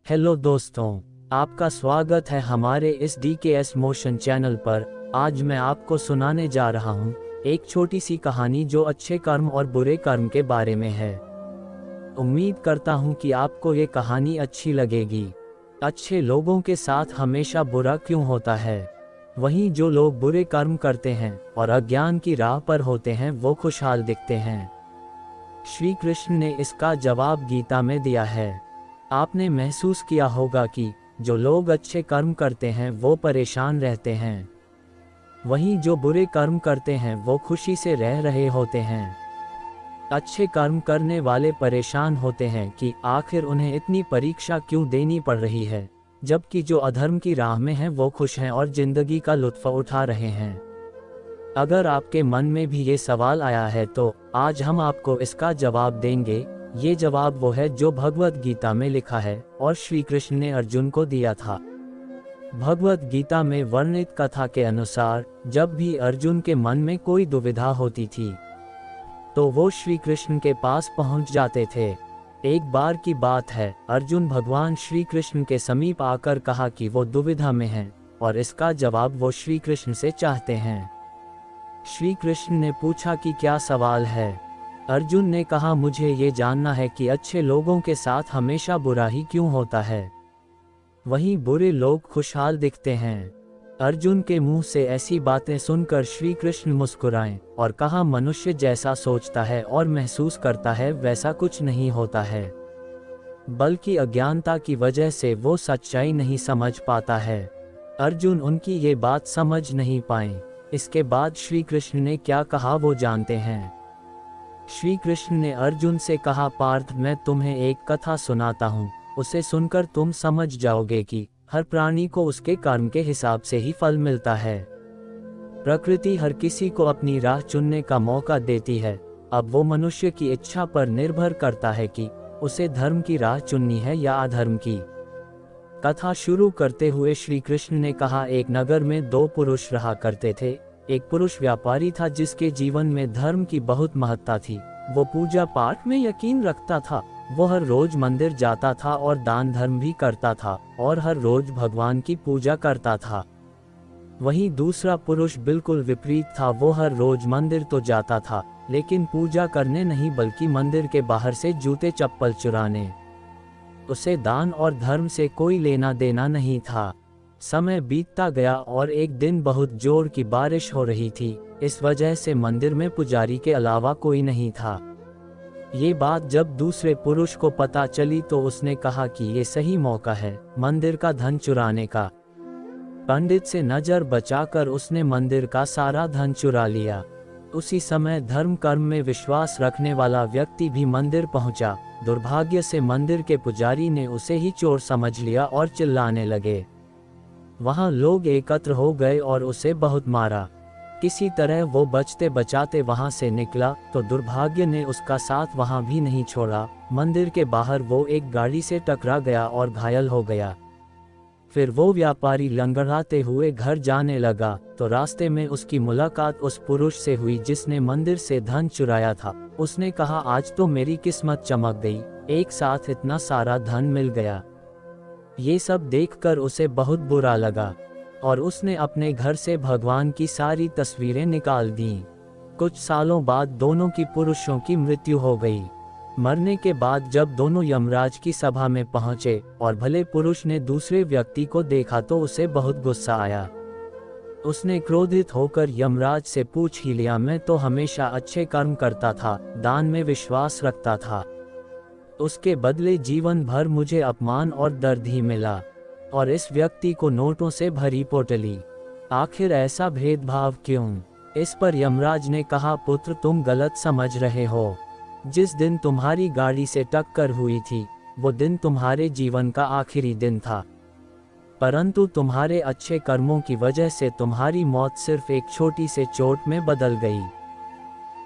Hello दोस्तों, आपका स्वागत है हमारे इस DKS मोशन चैनल पर। आज मैं आपको सुनाने जा रहा हूँ एक छोटी सी कहानी जो अच्छे कर्म और बुरे कर्म के बारे में है। उम्मीद करता हूँ कि आपको ये कहानी अच्छी लगेगी। अच्छे लोगों के साथ हमेशा बुरा क्यों होता है? वहीं जो लोग बुरे कर्म करते हैं और अज्ञान की राह पर होते हैं वो खुशहाल दिखते हैं। श्री कृष्ण ने इसका जवाब गीता में दिया है। आपने महसूस किया होगा कि जो लोग अच्छे कर्म करते हैं वो परेशान रहते हैं, वहीं जो बुरे कर्म करते हैं वो खुशी से रह रहे होते हैं। अच्छे कर्म करने वाले परेशान होते हैं कि आखिर उन्हें इतनी परीक्षा क्यों देनी पड़ रही है, जबकि जो अधर्म की राह में हैं वो खुश हैं और जिंदगी का लुत्फ उठा रहे हैं। अगर आपके मन में भी ये सवाल आया है तो आज हम आपको इसका जवाब देंगे। ये जवाब वो है जो भगवत गीता में लिखा है और श्री कृष्ण ने अर्जुन को दिया था। भगवत गीता में वर्णित कथा के अनुसार जब भी अर्जुन के मन में कोई दुविधा होती थी तो वो श्री कृष्ण के पास पहुंच जाते थे। एक बार की बात है, अर्जुन भगवान श्री कृष्ण के समीप आकर कहा कि वो दुविधा में हैं और इसका जवाब वो श्री कृष्ण से चाहते हैं। श्री कृष्ण ने पूछा कि क्या सवाल है? अर्जुन ने कहा, मुझे ये जानना है कि अच्छे लोगों के साथ हमेशा बुरा ही क्यों होता है, वहीं बुरे लोग खुशहाल दिखते हैं। अर्जुन के मुंह से ऐसी बातें सुनकर श्री कृष्ण मुस्कुराए और कहा, मनुष्य जैसा सोचता है और महसूस करता है वैसा कुछ नहीं होता है, बल्कि अज्ञानता की वजह से वो सच्चाई नहीं समझ पाता है। अर्जुन उनकी ये बात समझ नहीं पाए। इसके बाद श्री कृष्ण ने क्या कहा वो जानते हैं। श्री कृष्ण ने अर्जुन से कहा, पार्थ, मैं तुम्हें एक कथा सुनाता हूँ, उसे सुनकर तुम समझ जाओगे कि हर प्राणी को उसके कर्म के हिसाब से ही फल मिलता है। प्रकृति हर किसी को अपनी राह चुनने का मौका देती है। अब वो मनुष्य की इच्छा पर निर्भर करता है कि उसे धर्म की राह चुननी है या अधर्म की। कथा शुरू करते हुए श्री कृष्ण ने कहा, एक नगर में दो पुरुष रहा करते थे। एक पुरुष व्यापारी था जिसके जीवन में धर्म की बहुत महत्ता थी। वो पूजा पाठ में यकीन रखता था। वो हर रोज मंदिर जाता था और दान धर्म भी करता था और हर रोज भगवान की पूजा करता था। वहीं दूसरा पुरुष बिल्कुल विपरीत था। वो हर रोज मंदिर तो जाता था लेकिन पूजा करने नहीं बल्कि मंदिर के बाहर से जूते चप्पल चुराने। उसे दान और धर्म से कोई लेना देना नहीं था। समय बीतता गया और एक दिन बहुत जोर की बारिश हो रही थी। इस वजह से मंदिर में पुजारी के अलावा कोई नहीं था। ये बात जब दूसरे पुरुष को पता चली तो उसने कहा कि ये सही मौका है मंदिर का धन चुराने का। पंडित से नजर बचाकर उसने मंदिर का सारा धन चुरा लिया। उसी समय धर्म कर्म में विश्वास रखने वाला व्यक्ति भी मंदिर पहुंचा। दुर्भाग्य से मंदिर के पुजारी ने उसे ही चोर समझ लिया और चिल्लाने लगे। वहां लोग एकत्र हो गए और उसे बहुत मारा। किसी तरह वो बचते बचाते वहां से निकला तो दुर्भाग्य ने उसका साथ वहां भी नहीं छोड़ा। मंदिर के बाहर वो एक गाड़ी से टकरा गया और घायल हो गया। फिर वो व्यापारी लंगड़ाते हुए घर जाने लगा तो रास्ते में उसकी मुलाकात उस पुरुष से हुई जिसने मंदिर से धन चुराया था। उसने कहा, आज तो मेरी किस्मत चमक गई, एक साथ इतना सारा धन मिल गया। ये सब देखकर उसे बहुत बुरा लगा और उसने अपने घर से भगवान की सारी तस्वीरें निकाल दी। कुछ सालों बाद दोनों की पुरुषों की मृत्यु हो गई। मरने के बाद जब दोनों यमराज की सभा में पहुंचे और भले पुरुष ने दूसरे व्यक्ति को देखा तो उसे बहुत गुस्सा आया। उसने क्रोधित होकर यमराज से पूछ ही लिया, मैं तो हमेशा अच्छे कर्म करता था, दान में विश्वास रखता था, उसके बदले जीवन भर मुझे अपमान और दर्द ही मिला और इस व्यक्ति को नोटों से भरी पोटली। आखिर ऐसा भेदभाव क्यों? इस पर यमराज ने कहा, पुत्र, तुम गलत समझ रहे हो। जिस दिन तुम्हारी गाड़ी से टक्कर हुई थी वो दिन तुम्हारे जीवन का आखिरी दिन था, परंतु तुम्हारे अच्छे कर्मों की वजह से तुम्हारी मौत सिर्फ एक छोटी से चोट में बदल गई।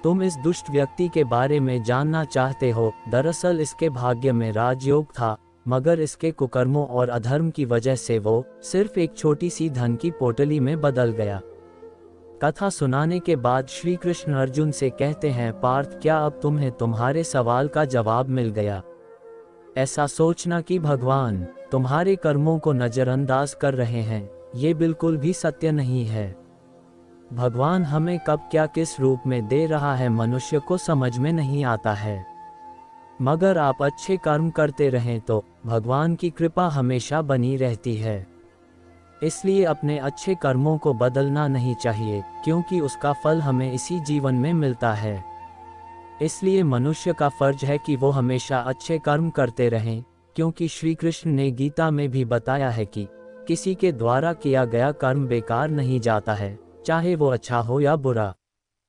तुम इस दुष्ट व्यक्ति के बारे में जानना चाहते हो। दरअसल इसके भाग्य में राजयोग था, मगर इसके कुकर्मों और अधर्म की वजह से वो सिर्फ एक छोटी सी धन की पोटली में बदल गया। कथा सुनाने के बाद श्री कृष्ण अर्जुन से कहते हैं, पार्थ, क्या अब तुम्हें तुम्हारे सवाल का जवाब मिल गया? ऐसा सोचना कि भगवान तुम्हारे कर्मों को नज़रअंदाज कर रहे हैं, ये बिल्कुल भी सत्य नहीं है। भगवान हमें कब क्या किस रूप में दे रहा है मनुष्य को समझ में नहीं आता है। मगर आप अच्छे कर्म करते रहें तो भगवान की कृपा हमेशा बनी रहती है। इसलिए अपने अच्छे कर्मों को बदलना नहीं चाहिए, क्योंकि उसका फल हमें इसी जीवन में मिलता है। इसलिए मनुष्य का फर्ज है कि वो हमेशा अच्छे कर्म करते रहें, क्योंकि श्री कृष्ण ने गीता में भी बताया है कि किसी के द्वारा किया गया कर्म बेकार नहीं जाता है, चाहे वो अच्छा हो या बुरा।